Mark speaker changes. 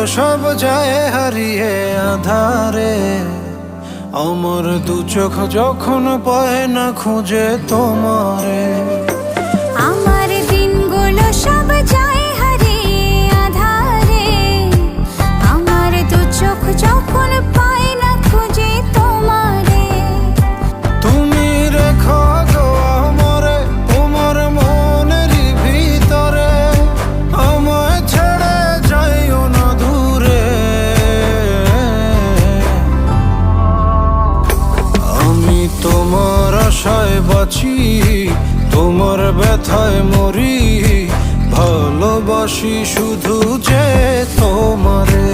Speaker 1: সব যায় হারিয়ে আধারে, আমার দু চোখ যখন পায় না খুঁজে তোমারে।
Speaker 2: আমার দিনগুলো সব যায় হারিয়ে আধারে, আমার দু চোখ যখন পায় না খুঁজে তোমারে।
Speaker 1: তুমি রেখো গো আমরে তোমার মনের ভিতরে, আমায় ছেড়ে যাইও না দূরে। আমি তোমার আশায় বাঁচি, তোমার ব্যথায় মরি, ভালোবাসি শুধু যে তোমারে।